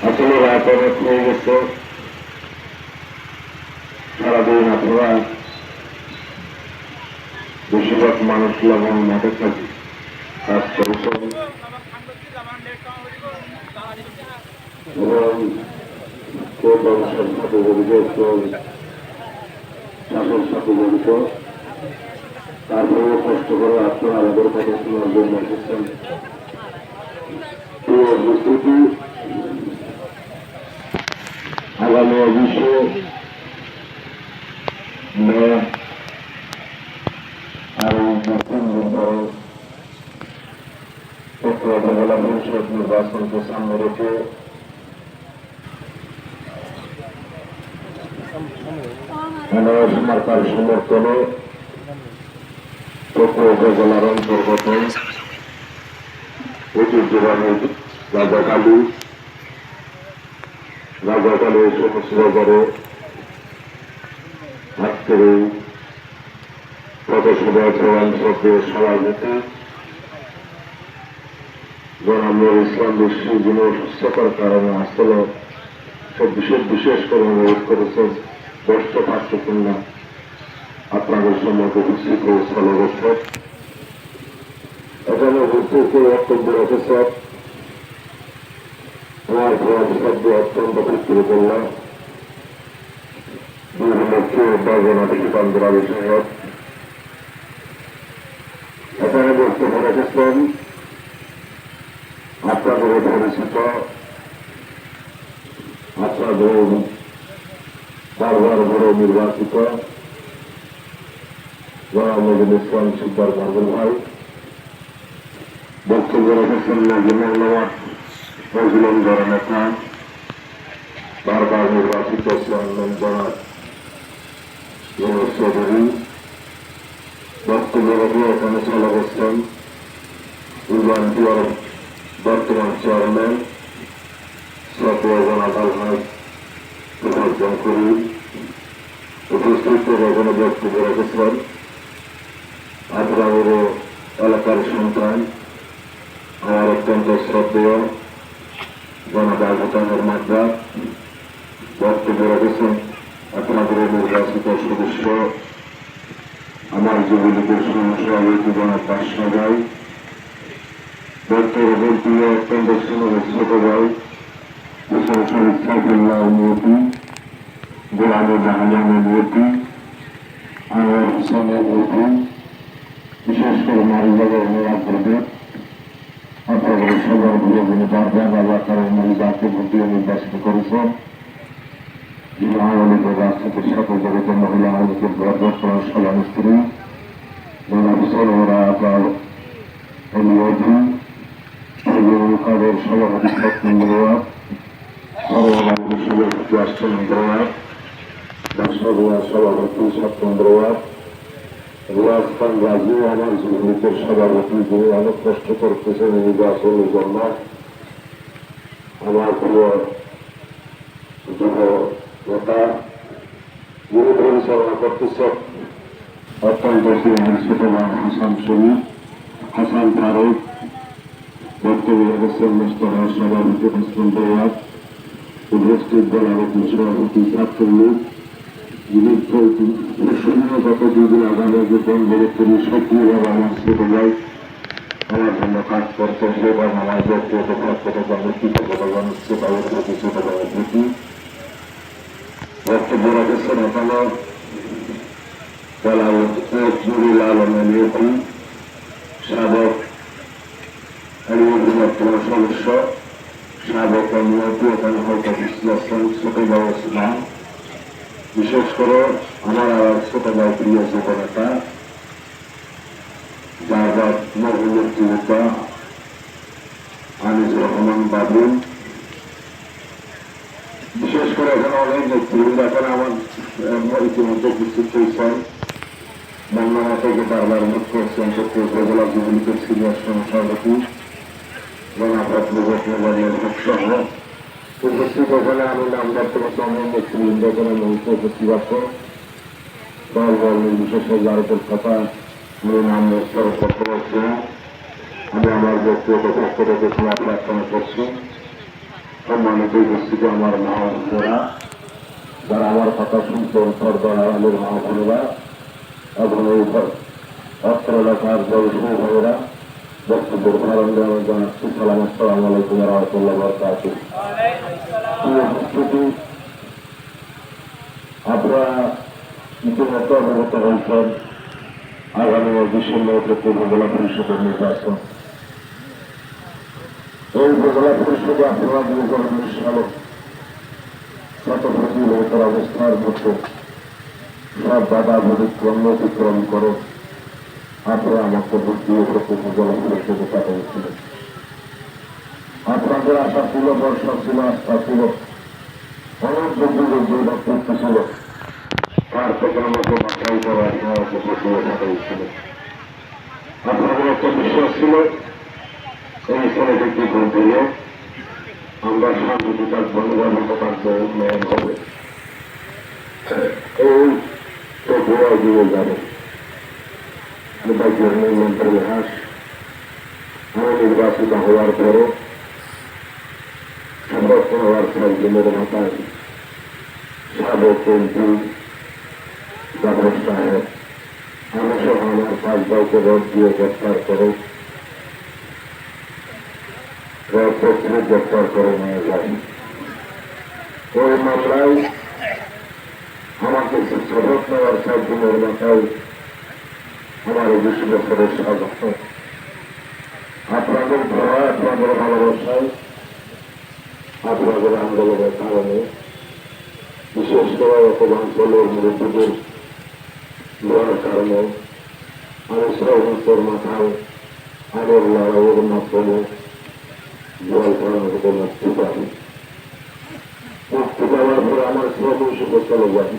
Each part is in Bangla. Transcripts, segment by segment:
আসলে রাত অনেক হয়ে গেছে। সারাদিন আপনারা বেশিরভাগ মানুষ লবণ মাঠে থাকি কাজ করেছেন এবং কেউ ব্যবসার সাথে জড়িত, কেউ চাষের সাথে জড়িত। তারপরেও কষ্ট করে আপনারা আমাদের কথা শোনার জন্য এসেছেন। এই উপস্থিতি আগামী অবশ্যই মেয়র আরো নতুন উপজেলা পরিষদ নির্বাচনকে সামনে রেখে মার্কার সমর্থনে উপজেলার অন্তর্গত ঐতিহ্যবাহী রাজাকালী সমস্ত বাজারে আজকের এই পথসভায় প্রধান শ্রদ্ধেয় সভাপতি জনাব ইসলাম বিশ্ব, যিনি অসুস্থতার কারণে আসলে বিশেষ করে অনুরোধ করেছেন 10টা পাঠ্যকন্যা আপনাদের সম্মুখে উপস্থিত হয়ে স্থলে গেছে। এখানে উপস্থিত বক্তব্য রেখেছেন আমার শব্দ অত্যন্ত বিক্রি করলাম বাজনা বিষয়ক। এখানে বক্তব্য রেখেছেন আপনাদের পরিচিত, আপনাদের বারবার বড় নির্বাচিত জনাব নজরুল ইসলাম সুব্বার মাহবুব ভাই। বক্তব্য রেখেছেন মজলুম নেতা, বারবার নির্বাচিত চেয়ারম্যান জনাব চৌধুরী। বক্তব্য রেখে এখানে চলে গেছেন উজানপুর বর্তমান চেয়ারম্যান শ্রদ্ধেয় জনাব আলহাজ প্রবর্তন করি। উপস্থিত এখানে বক্তব্য রেখেছেন আপনাদের এলাকার সন্তান, আমার অত্যন্ত শ্রদ্ধেয় জনাব আবুতানের মাদ্রা। বক্তব্য রেখেছেন আপনাদের নির্বাচিত সদস্য আমার যুবলীগের সহসভাপতি জনাব বাদশা ভাই। বক্তব্য বলতে অত্যন্ত ছোট ভাই সাইফুল্লাহ নিয়তি, গোলামে জাহাজানের নিয়তি, আনোয়ার হোসেনের নিয়তি, বিশেষ করে নারীবাজার অনুরাগ করবে আপনাদের সবার ঘুরে ঘুরে পারবেন। আল্লাহ তারা যাকে ভোট দিয়ে নির্বাচিত করেছেন, যিনি আওয়ামী লীগের রাজনীতির সাথে জড়িত মহিলা আওয়ামী লীগের বর্তমান সভার স্ত্রী জনাব সরোরা আপনার নিয়তি, কাদের সভাপতি সত্যেন্দ্রনাথ, সর্বভারতীয় সভাপতি আশ্চন্দ্রনাথ, সভাপতি সত্যেন্দ্রনাথ, রিয়াজ খান রাজু আমার যুবলীগের সভাপতি, যিনি অনেক কষ্ট করতেছেন নির্বাচনের জন্য। আমার প্রিয় যুব নেতা যিনি পরিচালনা করতেছেন অত্যন্ত ছোট হাসান শরীফ, হাসান ফারুক। বক্তব্য রেখেছেন মোস্তফা সভাপতি হাসপাতাল, উপস্থিত দলাবতী সভাপতি ছাত্রলীগ, যিনি গত দুদিন আগামী যে বন্ধুত্বী সক্রিয়ভাবে আমার ছোট ভাই আমার জন্য কাজ করতেন, এবং আমার ব্যক্তিগত পক্ষ থেকে আমি কৃতজ্ঞতা জানাচ্ছি তাদের প্রতি ছোট ভাইয়ের প্রতি। বক্তব্য রেখেছেন এখানে নুরুল আলমের নিয়তি, সাবেক বর্তমান সদস্য, সাবেক নিয়তি, এখানে হয়তো বিশ্লেষণ ছোট ভাই ইসলাম। বিশেষ করে আমার আর ছোট ভাই প্রিয় যুব নেতা যার মুক্তিযোদ্ধা আনিসুর রহমান বাবুল। বিশেষ করে এখানে অনেক নেতৃবৃন্দ এখন আমার ইতিমধ্যে উপস্থিত হয়েছেন। মঙ্গলা থেকে বারবার মুখ্য করছেন উপজেলা যুবলীগের সিনিয়র সভাপতি জনাব সহ উপস্থিত। ওখানে আমি নামদার নেতৃবৃন্দ এখানে মুখ্য উপস্থিত আছে। দল নির্বিশেষে যার উপর কথা আমি নাম করতে পারছি না। আমি আমার ব্যক্তিগত পক্ষ থেকে প্রার্থনা করছি সম্মানিত উপস্থিতি আমার মা বোনেরা, যারা আমার কথা শুনছেন, সর্দার আলের মা বোনেরা এবং এই অস্ত্র এলাকার বয়সী ভাইয়েরা, বক্তব্যের ধারণ দেওয়া জানাচ্ছি। সালাম, আসসালামু আলাইকুম ওয়া রাহমাতুল্লাহি ওয়া বারাকাতুহু। উপস্থিতি, আপনারা ইতিমধ্যে অবগত হয়েছেন আগামী ডিসেম্বর থেকে উপজেলা পরিষদের নির্বাচন। এই উপজেলা পরিষদে আপনারা 2019 সালে শত প্রতিযোগিতার অবস্থার মধ্যে সব বাধা অতিক্রম করে আপনারা আমাকে ভোট দিয়ে উপজেলা পরিষদে পাঠিয়েছিলেন। আপনাদের আশা ছিল, ভরসা ছিল, আস্থা ছিল, অনেক বন্ধুদের বক্তব্য ছিল, তার থেকে আমাকে মাথায় করা আমাকে প্রশ্নে পাঠিয়েছিল। আপনাদের একটা বিশ্বাস ছিল এই ছেলেটিকে ভোট দিলে আমরা শান্তিতে থাকবো, নিরাপদে থাকবো, উন্নয়ন হবে। এই তো গোয়া দিয়ে যাবে নির্বাচনের ইতিহাস। আমি নির্বাচিত হওয়ার পরে সংরক্ষণ হওয়ার 6 দিনের মাথায় সাবেক এমপি জাফর সাহেব আমি সহ আমার 5 ভাইকে ভোট দিয়ে গ্রেপ্তার করে গ্রেপ্তার করে নিয়ে যায়। ওই মামলায় আমাকে শপথ নেওয়ার 7 দিনের মাথায় আমার 20 বছরের সাজা। আপনাদের ভয়, আপনাদের ভালোবাসায়, আপনাদের আন্দোলনের কারণে, বিশেষ করে অঞ্চলের মুরব্বীদের দেওয়ার কারণে আমি 6 বছর মাথায় আগের লড়াইয়ের মাধ্যমে জল করার মতো মুক্তি পাই। মুক্তি পাওয়ার পরে আমার শ্রমশিপে চলে যাই।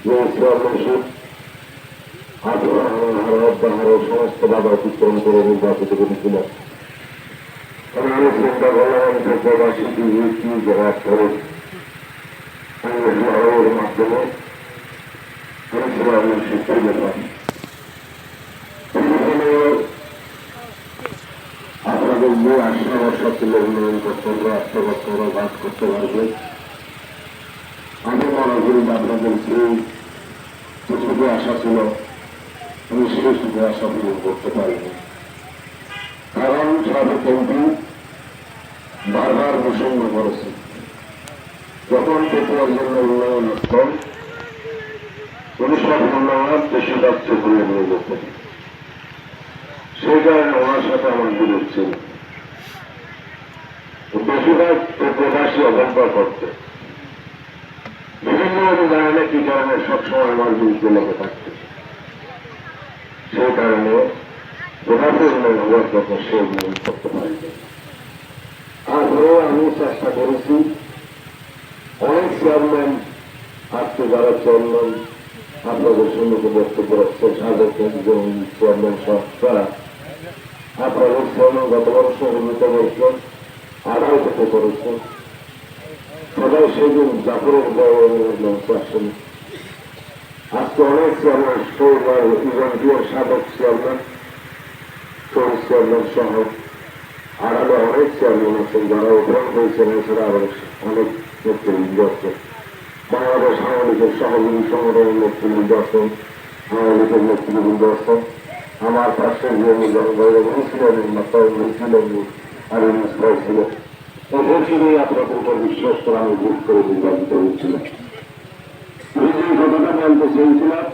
যে শ্রমশিপ হারো সমস্ত বাধা অতিক্রম করে নির্বাচিত করেছিল। আমি চিন্তা করলাম প্রবাসী কি জবাব করে আমি লড়াইয়ের মাধ্যমে আমি শ্রমশিপ পেয়ে গেলাম। আপনাদের যে আশা বর্ষা ছিল উন্নয়ন করতে হবে, আশা বছর বাস করতে পারবে, আমি মনে করি আপনাদের সেই কিছুটা আশা ছিল, আমি সেই সুখে আশা পূরণ করতে পারিনি। কারণ সাবেক এমপি বারবার প্রসঙ্গ করেছে, যখন পেটুয়ার জন্য উন্নয়ন আসতেন উনি সব উন্নয়ন বেশিরভাগ চেপড়িয়ে নিয়ে যেতেন। সেই কারণে ওনার সাথে আমার বিরোধ ছিল। বেশিরভাগ প্রবাসী অবজ্ঞা করতে বিভিন্ন জানে না কি কারণে সবসময় আমার বিরুদ্ধে লেগে থাকতে। সেই কারণে প্রবাসী উন্নয়ন হওয়ার কথা সে উন্নয়ন করতে পারিনি। তারপরেও আমি চেষ্টা করেছি। অনেক চেয়ারম্যান আজকে যারা চেয়ারম্যান আপনাদের সম্মুখে বক্তব্য রাখছেন, সাবেক একজন চেয়ারম্যান তারা আপনাদের চেয়ারম্যান গত বর্ষ উন্নীত করেছেন, 28 থেকে করেছেন। সবাই সেদিন জাফরের মঞ্চে আসেন। আজকে অনেক চেয়ারম্যান ইভেন্টিয়ার সাবেক চেয়ারম্যান, শহীদ চেয়ারম্যান সহ আড়ালে অনেক চেয়ারম্যান আছেন যারা উদ্ধার হয়েছেন। এছাড়া আরো অনেক নেতৃবৃন্দ আছেন। বাংলাদেশ আওয়ামী লীগের সহযোগী সংগঠনের নেতৃবৃন্দ আছেন, আওয়ামী লীগের নেতৃবৃন্দ আছেন। আমার পাশে যে ছিলেন মাতাও ছিলেন আর ছিল, ওদের সঙ্গে আপনাদের উপর বিশ্বাস করে আমি ভোট করে নির্বাচিত হয়েছিলাম। আমি যে ঘটনা বলতে চেয়েছিলাম,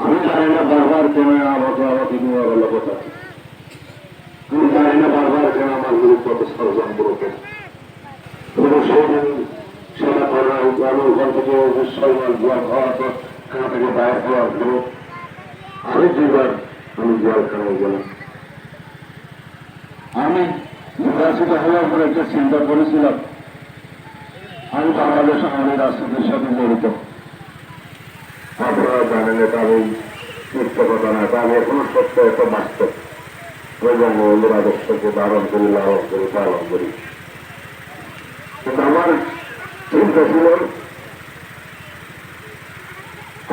আমি জানি না বারবার কেন আমাকে নিয়ে গেল কথা। আমি জানি না বারবার কেন আমার বিরুদ্ধে কত ষড়যন্ত্র করে। সেদিন সেটা করা আমি ওখান থেকে 6 মাস জল খাওয়ার পর খানা থেকে বাইর হওয়ার পরে আমি 2বার আমি জেলখানায় গেলাম। আমি নির্বাচিত হওয়ার পরে একটা চিন্তা করেছিলাম, আমি বাংলাদেশ আওয়ামী রাজনীতির সাথে জড়িত। আপনারা জানেন এটা আমি মিথ্যা কথা না, আমি এখনো সত্য এত বাস্তব এবং ওদের আদর্শকে ধারণ করি, লালন করি, পালন করি। কিন্তু আমার চিন্তা ছিল,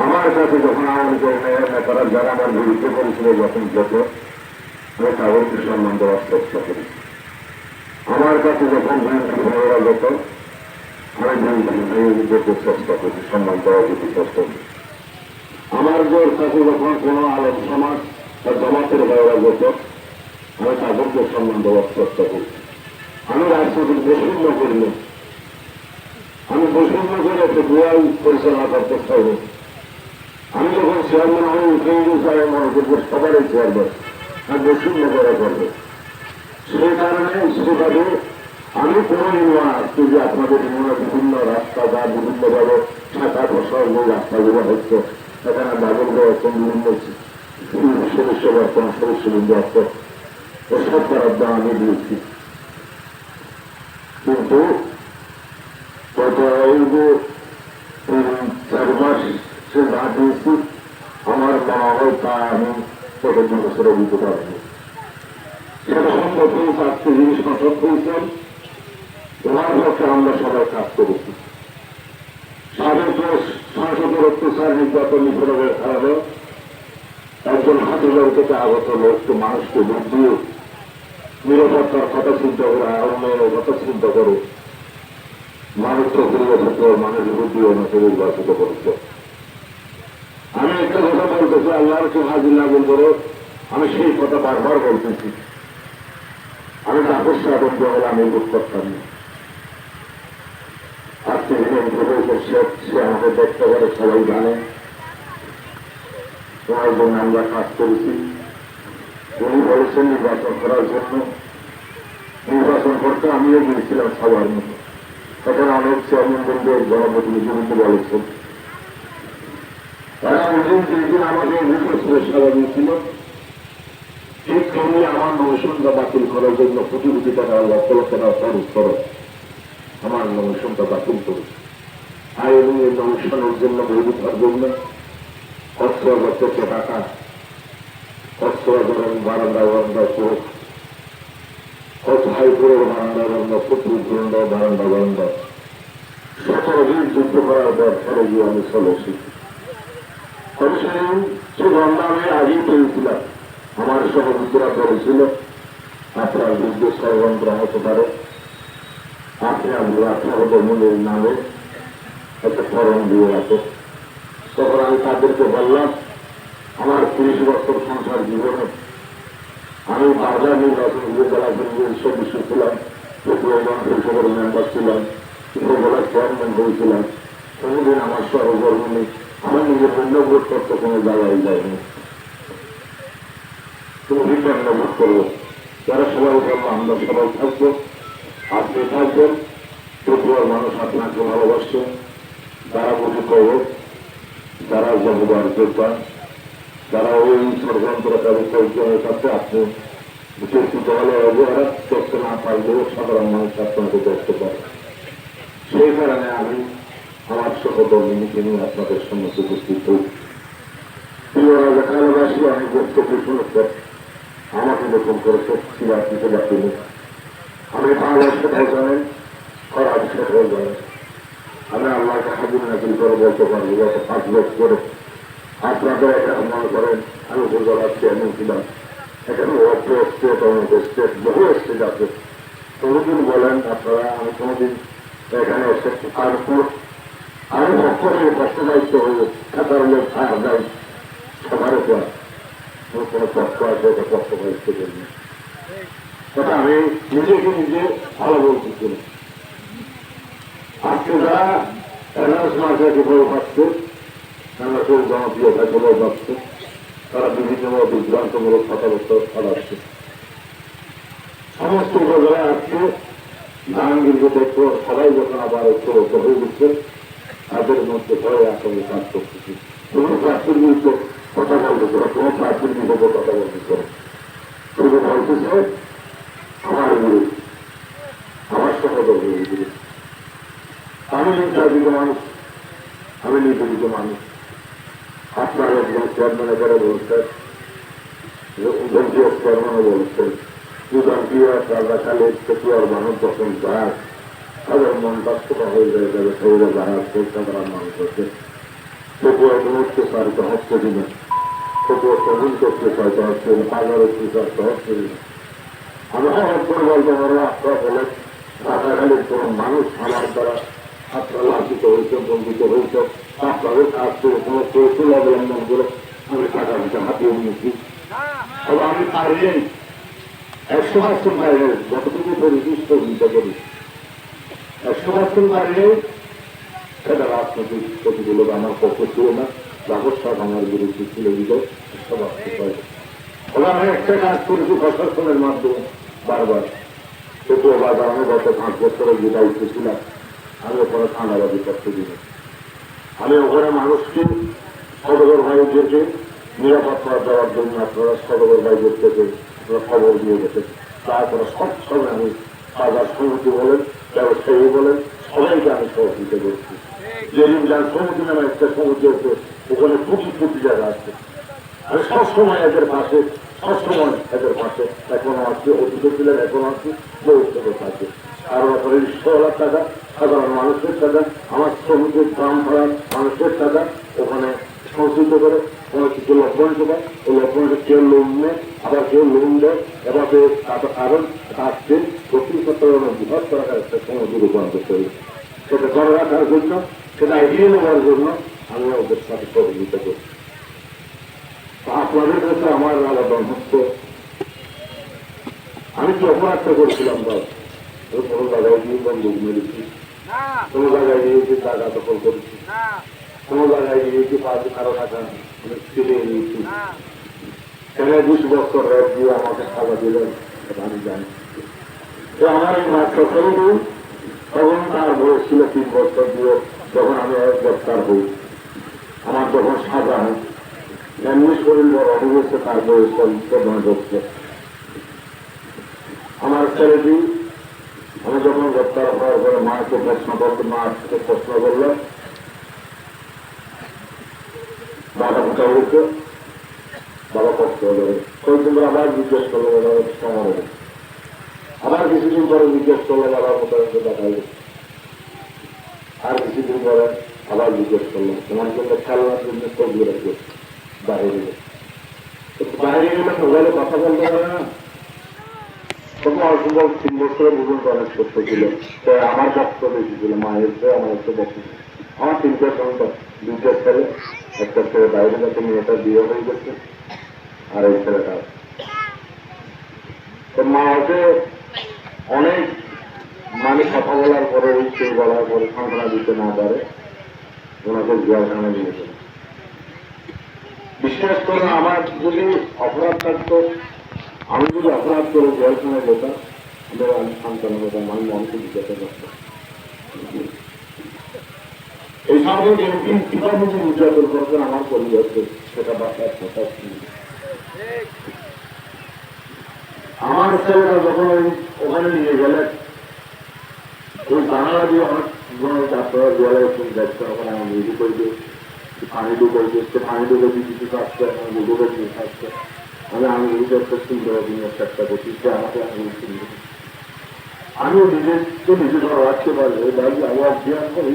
আমার কাছে যখন আওয়ামী লীগের নেতারা যারা আমার বিরুদ্ধে করেছিল যখন যত আমি তাদেরকে সম্মান দেওয়ার চেষ্টা করি। আমার কাছে যখন বিএনপি ভাইয়েরা যেত আমি বিএনপি ভাইয়ের যেতে চেষ্টা করছি, সম্মান করার যেতে চেষ্টা করি। আমার জোর কাছে যখন কোনো আলেম সমাজ বা জমাতের ভাইয়েরা যেত আমি তাদেরকে সম্মান দেওয়ার চেষ্টা করছি। আমি রাজনৈতিক বৈষম্য করিনি, আমি বৈষম্য করে একটা দুয়াই পরিচালনা করতে চাইনি। আমি যখন চেয়ারম্যান হয়ে উঠে গেছি আমি মনে করবো সবারই চেয়ারম্যান আর বৈষম্য করা করবে। সেই কারণে সেভাবে আমি কোনোদিন আসছি যে আপনাদের মনে বিভিন্ন রাস্তা বা বিভিন্নভাবে শাখা প্রসার যে রাস্তাগুলো হচ্ছে সেখানে দাবল রয়েছেন বিভিন্ন সদস্য বর্তমান সদস্যবৃন্দ আছে ওসব করার দাম আমি দিয়েছি। কিন্তু গত এই যে 4 মাস সে না দিয়েছি আমার মনে হয় তা আমি কত বছরে দিতে পারবো। সেটা সম্ভব হয়েছে, আজকে জিনিস নষ্ট হয়েছেন ওনার পক্ষে আমরা সবাই কাজ করেছি। সাবেক সংসদের অত্যাচার নির্যাতন নিপীড়নের কারণে একজন হাতিবাড়ি থেকে আগত লোককে মানুষকে ভোট দিয়ে নিরাপত্তার কথা চিন্তা করে আরম্ভের কথা চিন্তা করে মানুষকে ফিরিয়ে থাকতে মানুষ ভোট দিয়ে ওনাকে নির্বাচিত করেছে। আমি একটা কথা বলতেছি, আল্লাহকে হাজির না বলবো, আমি সেই কথা বারবার বলতেছি। আমি তাপস আবদ্ধ হলে আমি ভোট করতাম না। আজকে সে আমাকে দেখতে পারে, সবাই জানে তোমার জন্য আমরা কাজ করেছি। উনি বলেছেন নির্বাচন করার জন্য, নির্বাচন করতে আমিও গিয়েছিলাম সবার মতো। তখন অনেক চেয়ারম্যান বন্ধু জনপ্রতিনিধি বলেছেন তারা ওদিন যেদিন আমাকে নির্বাচনের সেবা দিয়েছিল ঠিক তেমনি আমার নমিশনটা বাতিল করার জন্য কোটি কোটি টাকা লক্ষ লক্ষ টাকা খরচ করে আমার নমিশনটা বাতিল করেছে। আর এবং এই নমিশনের জন্য বৈধতার জন্য কক্সবাজার টাকা কক্সবাজার বারান্দা বারান্দা চোখ হাইপুরের বারান্দা বারান্দা ফতুরগঞ্জ বারান্দা বারান্দা 17 দিন যুদ্ধ করার পর পরে গিয়ে আমি চলেছি। সে গন্ধা আমি আগেই পেয়েছিলাম। আমার সহযোগীরা বলেছিল আপনার বিরুদ্ধে ষড়যন্ত্র হতে পারে, আপনি আপনার মনের নামে একটা ফরম দিয়ে রাখো। তখন আমি তাদেরকে বললাম আমার 30 বছর সংসার জীবনে আমি বাজার নির্বাচন উপজেলা সদস্য ছিলাম, উপজেলা পরিষদের মেম্বার ছিলাম, উপজেলার চেয়ারম্যান হয়েছিলাম। কোনোদিন আমার সহকর্মী আমার নিজের অন্য ভোট করতে কোনো জায়গায় যায়নি। তুমি ভিন্ন ভোট করবো, যারা সবাই বলবো আমরা সবাই থাকবো, আপনি থাকবেন, ত্রিপুরার মানুষ আপনাকে ভালোবাসছে, যারা বুঝে করবো, যারা জনগণ যোদ্ধা, যারা ওই ষড়যন্ত্রকারী কয়েকজনের কাছে আপনি বিশেষিত হলে ওরা দেখতে না পারলেও সাধারণ মানুষ আপনাকে দেখতে পারে। সেই কারণে আমি আমার সহকর্মীকে নিয়ে আপনাদের সম্মুখে উপস্থিত হই। প্রিয় এলাকাবাসী, আমি বক্তব্য শুনেছে আমাকে নতুন করে শক্তি দিতে পারিনি। আমি ভালো সেটাও জানেন, খারাপ সেটাও জানেন। আমি আল্লাহকে হাজির নাজিল করে বলতে পারি গত 5 বছর করে আপনাদের এটা মনে করেন আমি উপজেলার চেয়ারম্যান ছিলাম, এখানে অর্থ স্টেট অনেক স্টেট বহু স্টেট আছে। কোনোদিন বলেন আপনারা আমি কোনোদিন এখানে এসে তারপর আমি অক্ষরের কষ্ট দায়িত্ব হয়ে খাতার লোক থাকা যায় সবার উপর কোনো কষ্ট আছে ওটা কষ্ট দায়িত্ব করি কথা আমি নিজেকে নিজে ভালো বলতেছিল। আজকে যারা অ্যানাউন্স মার্কেটে বই পাচ্ছে, আমরা কেউ জনপ্রিয়তা চলে যাচ্ছে, তারা বিভিন্ন বিভ্রান্তমূলক কথাবার্তা ছড়াচ্ছে। সমস্ত উপজেলায় আজকে জাহাঙ্গীরকে দেখবো সবাই যখন আবার ঐক্যবদ্ধ হয়ে দিচ্ছে তাদের মধ্যে ভয়ে আসলে কাজ করতেছি। কোনো প্রার্থীর বিরুদ্ধে কথা বলতেছে না, কোনো প্রার্থীর বিরুদ্ধে কথা বলতেছে না, শুধু বলতেছে আমার বিরুদ্ধে, আমার সহযোগ বিরুদ্ধে। আমি নির্যাতিত মানুষ, আমি নির্যাতিত মানুষ। আপনার একজন চেয়ারম্যান এখানে বলছেন, জনপ্রিয় চেয়ারম্যানও বলছেন জনপ্রিয় রাজাকালে পেটুয়ার মানুষ যখন যায় তাদের মন বাস্তব হয়ে যায়, তাদের শরীরে যারা সাধারণ মানুষ আছে পেটুয়ার কোনো অত্যাচারিত হচ্ছে কিনা, পেটুয়ার তখন করতে চাইতে হচ্ছে, বাজার অত্যাচারিত হচ্ছে কিনা, আমরা একবার বলতে পারবো আপনারা বলেন রাজাখালীর কোন মানুষ আমার দ্বারা আপনারা লাঞ্ছিত হয়েছে বঞ্চিত হয়েছে আপনাদের কাছ থেকে কোনো কৌশল অবলম্বন করে আমি টাকা পয়সা হাতিয়ে নিয়েছি। তবে আমি পারিনি 100% বাইরে যতটুকু পরিদৃষ্ট চিন্তা করি 100% বাইরে সেটা রাজনৈতিক প্রতিগুলো আমার পক্ষে ছিল না, ব্যবস্থা আমার বিরুদ্ধে ছিল দিলে আমি একটা কাজ করেছি প্রশাসনের মাধ্যমে বারবার সেটু বাজার আমি গত 5 বছরের যে দায়িত্ব ছিলাম আমি ওখানে ঠান্ডাবাজি করতে দিই। আমি ওখানে মানুষকে সদর ভাইদেরকে নিরাপত্তা দেওয়ার জন্য আপনারা সদর ভাইদের থেকে আপনারা খবর দিয়ে গেছেন, তারপরে সব সময় আমি বাজার সমিতি বলেন ব্যবসায়ী বলেন সবাইকে আমি সহযোগিতা করছি। যেদিন যার সমিতি নামে একটা সমিতি আছে ওখানে কোটি জায়গা আছে, আমি সবসময় এদের পাশে সবসময় এদের পাশে এখনো আছে, অতীত ছিলেন এখনো আছে, ভবিষ্যতে থাকে। আর ব্যাপারে রিক্সাওয়ালার টাকা সাধারণ মানুষের টাকা আমার শ্রমিকের গ্রাম ভাড়া মানুষের টাকা ওখানে সংস্কৃত করে কোনো কিছু লভ্যাংশ পায়, ওই লভ্যাংশ কেউ লোন নেয় আবার কেউ লোন দেয়, এভাবে কারণ আসছে দক্ষিণ চট্টগ্রামের বৃহৎ টাকার একটা সমুদ্র রূপান্তর করি সেটা ধরে রাখার জন্য সেটা এগিয়ে নেওয়ার জন্য আমি ওদের সাথে সহযোগিতা করি। আপনাদের কাছে আমার আলাদা হচ্ছে আমি কি অপরাধটা করছিলাম বা কোনো জায়গায় গিয়ে বন্দুক মেরেছি, কোনো জায়গায় গিয়েছি টাকা দখল করেছি, কোনো জায়গায় গিয়েছি 5 টাকা ছেড়ে নিয়েছি, কেন 20 বছর রেট দিয়ে আমাকে সাজা দিলেন আমি জানি। আমার এই মাত্র ছেলেটি তখন তার বয়স ছিল 3 বছর দিয়ে যখন আমি গ্রেপ্তার হই, আমার যখন সাজা হয় এমনি শরীর বড় হয়েছে তার বয়স 14 বছর। আমার ছেলেটি আমি যখন গ্রেপ্তার হওয়ার পরে মাকে প্রশ্ন করতে মাকে প্রশ্ন করলো বাবা কোথাও হয়েছে, বাবা কষ্ট হলো, কয়েকদিন পরে আবার জিজ্ঞেস করলো বাবা সময় আবার কিছুদিন পরে জিজ্ঞেস করলো বাবা কোথাও দেখা গেছে, আর কিছুদিন পরে আবার জিজ্ঞেস করলো তোমার জন্য খেলার জন্য সবজি রাখবে বাইরে বাইরে গেলে মোবাইলে কথা বলতে পারে না, তখন অল্প 3 বছরের বুঝুন অনেক সত্য ছিল। আমার কষ্ট বেশি ছিল, মায়ের চেয়ে আমার একটু বছর আমার 3টা সন্তান, 2টা ছেলে, একটা ছেলে বাইরে যাতে মেয়েটা বিয়ে হয়ে গেছে আর এই ছেলেটা তো মা ওকে অনেক মানে কথা বলার পরে সেই বলার পরে সান্ত্বনা দিতে না পারে ওনাকে জেলখানায় নিয়ে গেল। বিশ্বাস করে আমার যদি অপরাধ থাকতো, আমি যদি অপরাধ করে জেলখানায় যেতাম আমি সান্ত্বনা পেতাম, আমি মনকে জিজ্ঞাসা করতাম এই সঙ্গে কিভাবে যে নির্যাতন করবেন আমার পরিবারকে সেটা বাসায় কথা আমার ছেলেরা যখন ওখানে নিয়ে গেলেন ওই জানালা দিয়ে অনেক ডাক্তার জেলায় যাচ্ছে ওখানে আমার মেয়েটি করবে পানি ঢুকাইছে, পানি ঢুকাইছে কিছু আসছে আমার বুঝে নিয়ে আসছে আমি একটা সুন্দর দিনের চেষ্টা করছি সে আমাকে আমিও নিজেকে নিজে ধরা রাখতে পারবো বাড়ি আমার জ্ঞান করে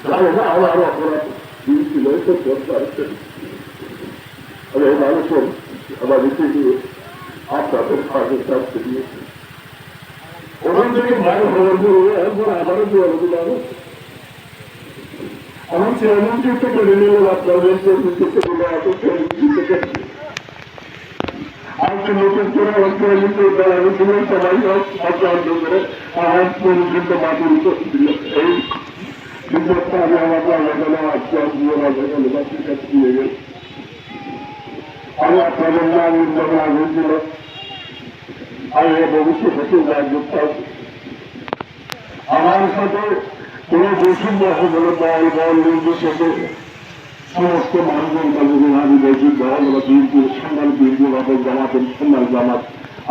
জানে না আমার আরো অপরাধ দিয়েছিল এই মানুষের আমার রেখে দিয়ে আপনাদের কাজের কাছে দিয়েছে ওখান থেকে বাইরে খবর দিয়ে একবার আবারও দিয়ে আলো আমার চেয়ারম্যানকে একটা করে নিল আপনাদের আজকে নতুন করে দাঁড়ানো ছিলেন সবাই আগ্রহ করে আমার পর্যন্ত মাটির উপর দিল এই বিপদটা আমি আমাকে আলাদা আজকে বাসীর কাছে দিয়ে গেছি। আমি আপনাদের নাম যখন আগ্রহ ছিল আমি ভবিষ্যতে করতাম আমার সাথে কোনো বৈষম্য হবে দল বল নির্বিশেষে সমস্ত মানুষজন কাজে আমি বলছি দল বা বিএনপির সন্ধান বিএনপি ভাবে জামাতের সন্ধান জামাত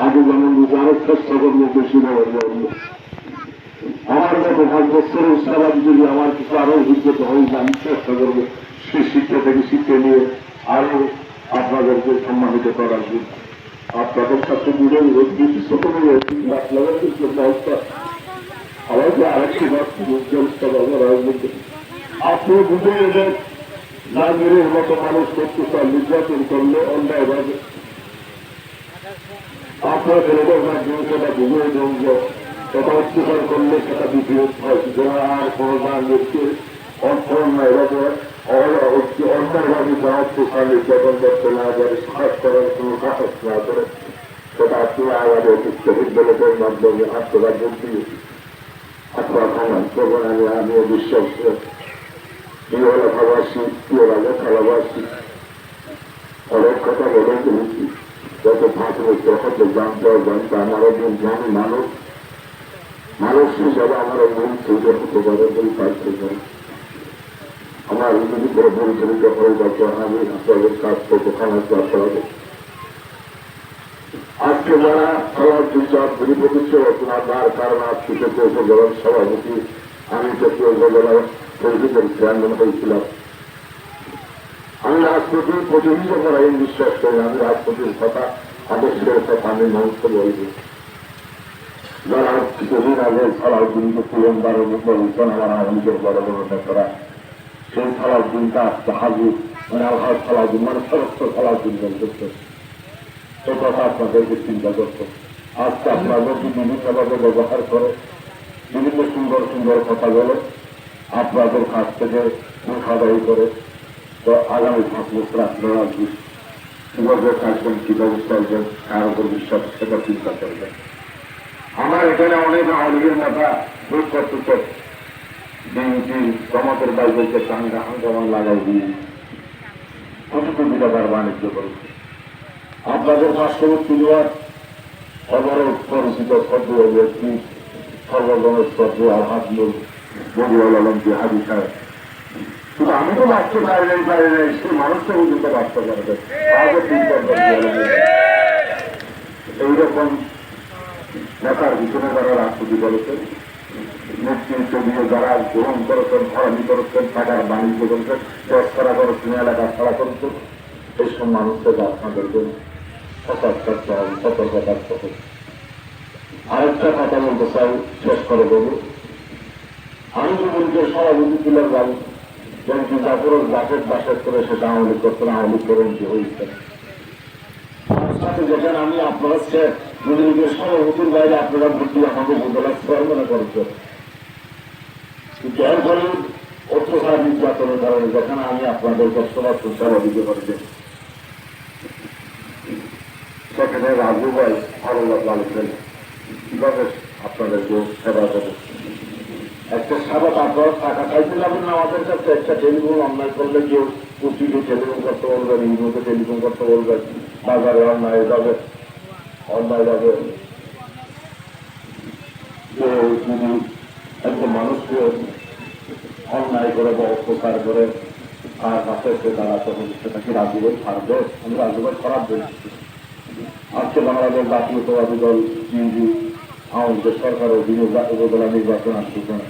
আগে যেমন আরো চেষ্টা করবো বেশি দেওয়ার জন্য আমার মতো 5 বছরের সারাদি যদি আমার কিছু আরো অভিজ্ঞতা হয় আমি চেষ্টা করবো সেই শিক্ষা থেকে শিক্ষা নিয়ে আরো আপনাদেরকে সম্মানিত করার জন্য আপনাদের সাথে মিলে ছোট ব্যবস্থা আমাকে আরেকটি ব্যবস্থা রাজনীতি আপনি বুঝে গেছেন রাজনীতির মতো মানুষ করতে চান নির্যাতন করলে অন্যায়ভাবে আপনার ছেলেদের মাধ্যমে সেটা বুঝিয়ে দেন যে সেটা অত্যাচার করলে সেটা বিপরীত হয় আর কোনো ব্যক্তির অর্থ অন্যায় অন্যায়ভাবে যা অত্যাচার নির্যাতন করতে না পারে সাহস করার কোনো সাহস না করে সেটা আপনি আমাদের বিশ্ববিদ্যালয়ের মাধ্যমে আপনারা বলতে আপনার সমাজ করবেন আমিও বিশ্বাস প্রিয় লেখাবাসী প্রিয় লেখাবাসী অনেক কথা বলে দিয়েছি যত 5 বছর হয়তো জানতে আমারও জানি মানুষ হিসাবে আমারও মন থেকে হতে পারে বই পাইতে পারে আমার যদি করে পরিচালিত হয়ে যাচ্ছে আমি আপনাদের কাজ করবো খানার কাজ করাবো আজকে যারা সবার বিচার পরিপক্ষে আপনার কারণ আজকে উপজেলার সভাপতি আমি চট্টগ্রাম উপজেলার পরিচিতের চেয়ারম্যান হয়েছিলাম আমি রাজনীতির প্রতিনিধি করাই বিশ্বাস করি আমি রাজনীতির কথা আদর্শের কথা আমি মানুষ বলব যারা কিছুদিন আগে সালাউদ্দিনকে তুলনবারের মতো বলছেন আমার আওয়ামীদের বড় বড় নেতারা সেই সালাউদ্দিনটা আজকে হাজির মানে আলহাজ সালাউদ্দিন মানে সমস্ত সালাউদ্দিন বলতেছে এই কথা আপনাদেরকে চিন্তা করতে আজকে আপনাদের বিভিন্নভাবে ব্যবহার করে বিভিন্ন সুন্দর সুন্দর কথা বলে আপনাদের কাছ থেকে মুখাদায়ী করে তো আগামী 5 বছর আপনারা কিভাবে থাকবেন কি ব্যবস্থা করবেন কার উপর বিশ্বাস সেটা চিন্তা করবেন আমার এখানে অনেক আওয়ামীর মাথা ভোট করতে বিএনপি জমাতের বাইরে চাঙ্গা হাঙ্গামা লাগাই দিয়ে কোটি কোটি টাকার বাণিজ্য করেছে আপনাদের পার্শ্ববর্তী জেলার সর্বরোগ পরিচিত সদ্য ব্যক্তি সর্বজনের সদ্য আলহাজ বদিউল আলম জিহাদি সাহেব শুধু আমি তো বাঁচতে পারি নাই সেই মানুষটা পর্যন্ত বাঁচতে পারবে আজও এইরকম নেতার পিছনে যারা রাষ্ট্রপতি বলেছেন নেতৃত্ব দিয়ে যারা গ্রহণ করেছেন ধরানি করেছেন টাকার বাণিজ্য করেছেন দেশ ছাড়া করেছেন এলাকা ছাড়া করেছেন এইসব মানুষকে আপনাদেরকে সতর্ক থাকতে হবে আরেকটা কথা বলতে চাই শেষ করে বলব আমি যদি সভাপতি তুলে যাব যেমন জাফর জাফের বাসের করে সেটা আওয়ামী করতেন আওয়ামী করেন যে হয়েছে যেখানে আমি আপনারা যদি সভাপতির বাইরে আপনারা ভর্তি আমাকে বোঝালা মনে করছেন এর ফলে অত্যাচার নির্যাতনের কারণে যেখানে আমি আপনাদের কষ্টবাদ সেবা দিতে পারি সেখানে রাজু ভাই ভালো লাগলেন কিভাবে আপনাদেরকে সেবা দেবো একটা সেবা তারপর টাকা চাইতে যাবেন না আমাদের কাছে একটা টেলিফোন অনলাইন করলে কেউ পুষ্টিকে টেলিফোন করতে বলবেন ইউনিটে টেলিফোন করতে বলবেন বাজারে অন্যায় যাবে যে যদি একটা মানুষকে অন্যায় করে বা অত্যাচার করে তার কাছে সে দাঁড়াতে হবে সেটা কি রাজুভাই ছাড়বে আমি রাজুভাই খারাপ বলছি আজকে বাংলাদেশ জাতীয়তাবাদী দল বিএনপি আমাদের সরকার অধীনে উপজেলা নির্বাচন আসতেছে না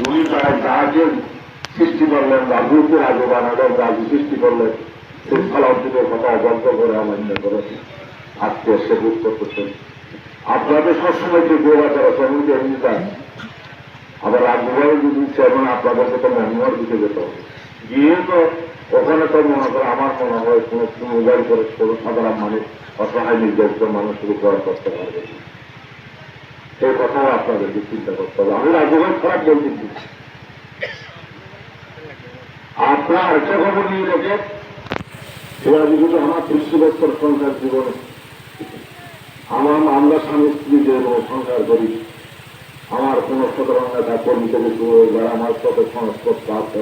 উনি যাকে সৃষ্টি করলেন রাজুকে রাজু বানালেন রাজু সৃষ্টি করলেন সেই সালাউদ্দিনের কথা অবদ্ধ করে অমান্য করে আজকে সে বুঝ করতেছেন আপনাদের সবসময় যে গোবাচার আছে আমি এমনি চান আবার রাজুভাই যদি চেয়ারম্যান আপনাদেরকে তো মনোহর দিতে যেত গিয়ে তো ওখানে তো মনে করে আমার মনে হয় কোনো মোবাইল করে কোনো সাধারণ মানুষ অসহায় নির্যাতিত মানুষকে গ্রহণ করতে পারবে সেই কথাও আপনাদেরকে চিন্তা করতে হবে আমি রাজুভাই খারাপ বলতেছি আপনার আরেকটা খবর নিয়ে দেখেন এবার যদি আমার 30 বছর সংসার জীবনে আমরা স্বামী স্ত্রী যে সংসার করি আমার কোন সাধারণ নেতা কর্মী থেকে শুরু হয়ে যারা আমার সাথে সংস্পর্শ আছে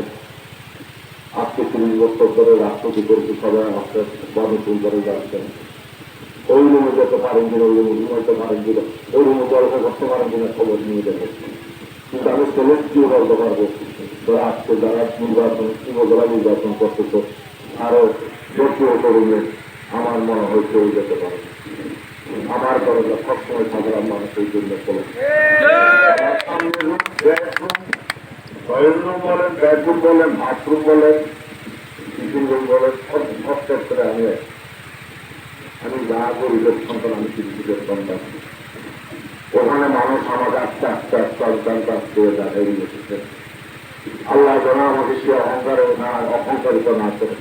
আজকে 30 বছর ধরে রাষ্ট্রপতি করেছে সবাই আমাকে গণতুল করে যাচ্ছেন ওই রুমে যেতে পারেন কিনা ওই রুমে ঘুমাইতে পারেন কিনা ওই রুমে গল্প করতে পারেন কিনা খবর নিয়ে যাবে কিন্তু আমি সেলেক্টিভ বলতে পারবো তো আজকে যারা নির্বাচন উপজেলা নির্বাচন করতেছে আরো ব্যক্তিগত রুমে আমার মনে হয় চলে যেতে পারে আমার দরজা সবসময় সাধারণ মানুষের জন্য চলে টয়লেট রুম বলেন বেডরুম বলেন বাথরুম বলেন কিচেন রুম বলেন সব ক্ষেত্রে আমি যা গরিবের সন্তান আমি কৃষিদের সন্তান ওখানে মানুষ আমাকে আস্তে আস্তে আস্তে আস্তে আস্তে দেখাই দিয়েছে আল্লাহ যেন আমাকে সে অহংকারে অহংকারিত না করে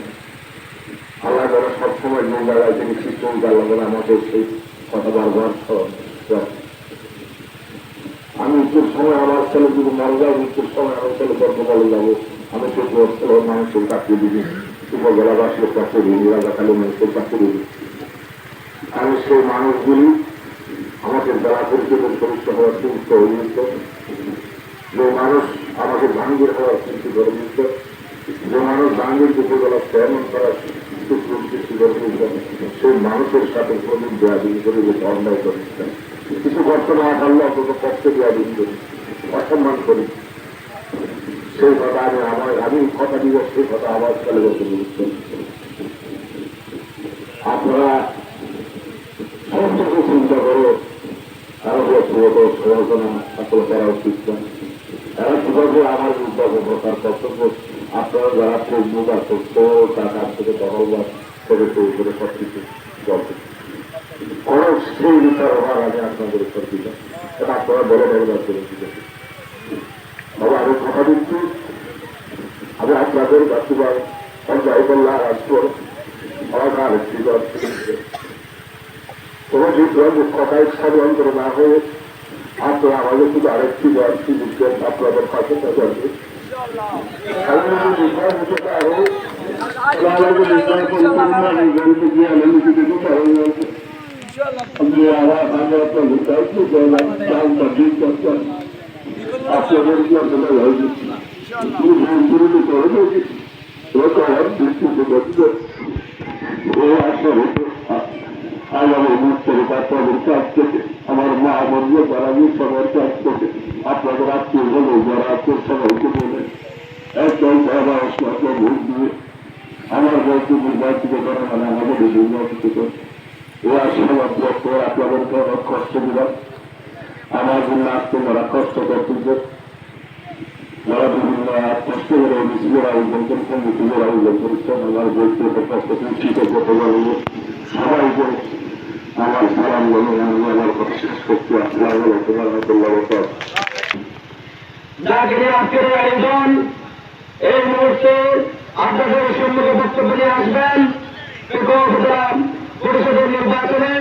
আল্লাহ যেন সবসময় যে জায়গায় তিনি সৃষ্টি আল্লাহ যেন আমাকে সেই কথা বারবার স্মরণ রাখি। আমি মৃত্যুর সময় আমার ছেলে যদি মারা যায়, মৃত্যুর সময় আমার ছেলে গল্প বলে যাবো, আমি সেই ছেলে মানুষের কাছে দিবি, উপজেলাবাসীর কাছে দিবি, এলাকাকালী মানুষের কাছে দিবি। আমি সেই মানুষগুলি আমাদের জেলা পরিষদের সদস্য হওয়ার চিন্তিত হয়ে নিচ্ছে, যে মানুষ আমাকে ভাঙ্গির হওয়ার চিন্তা করে নিচ্ছে, যে মানুষ ভাঙ্গির উপজেলা চেয়ারম্যান করার সৃষ্টি করে নিচ্ছে, সেই মানুষের সাথে প্রদীপ দেওয়া দিন করে অন্যায় করেছেন। কিছু করতে না পারলে অন্তত কষ্ট দেওয়া দিন করি, অসম্মান করি। সেই কথা আমি কথা দিব, সেই কথা আবার চলে যেতে বলছেন। আপনারা সমস্ত চিন্তা করে আরো ব্যক্তিগত সমালোচনা আসলে করা উচিত না। এরা কিভাবে আমার বিদ্যাকে প্রচার কর্তব্য, আপনারা যারা ফেসবুক আর টাকার থেকে দখলবাদ করে তৈরি করে সবকিছু চলছে, কোন সেই বিচার হওয়ার আগে আপনাদের উত্তর দিল, এটা আপনারা বলে ব্যবহার করে দিতে। তবে আমি কথা দিচ্ছি, আমি আপনাদের বাস্তবায়ন পঞ্চায়েতল্লাহ রাষ্ট্র সরকার একটি কোন যুদ্ধ কথায় ষড়যন্ত্র না হয়ে আপনারা আমাদের শুধু আরেকটি সুযোগ আপনাদের পাশে থাকবে। আগামী মুহূর্তের আপনাদের কাছ থেকে আমার মা বন্ধু যারা সবার কাছ থেকে আপনাদের আত্মীয় বলে যারা আত্মীয় সবাইকে বলে একদম পরামর্শ আপনার ভোট দিয়ে আমার বলতে নির্বাচিত করা মানে আমাদের নির্বাচিত করে এই আশীর্বাদ ব্যক্ত আপনাদেরকে অনেক কষ্ট দিলাম। আমার জন্য আজকে যারা কষ্ট করতেছে, যারা বিভিন্ন কষ্ট করে মিছিলের আয়োজন করেছেন, মিছিলের আয়োজন করেছেন, আমার ব্যক্তিগত কষ্ট ঠিক করতে পারবো সবাইকে আমার সালাম বলে আমি আমার কথা শেষ করছি। আসসালামু আলাইকুম ওয়া রাহমাতুল্লাহি ওয়া বারাকাতুহু। আজকের আয়োজন এই মুহূর্তে আপনাদের সম্মুখে বক্তব্য নিয়ে আসবেন পরিষদের নির্বাচনে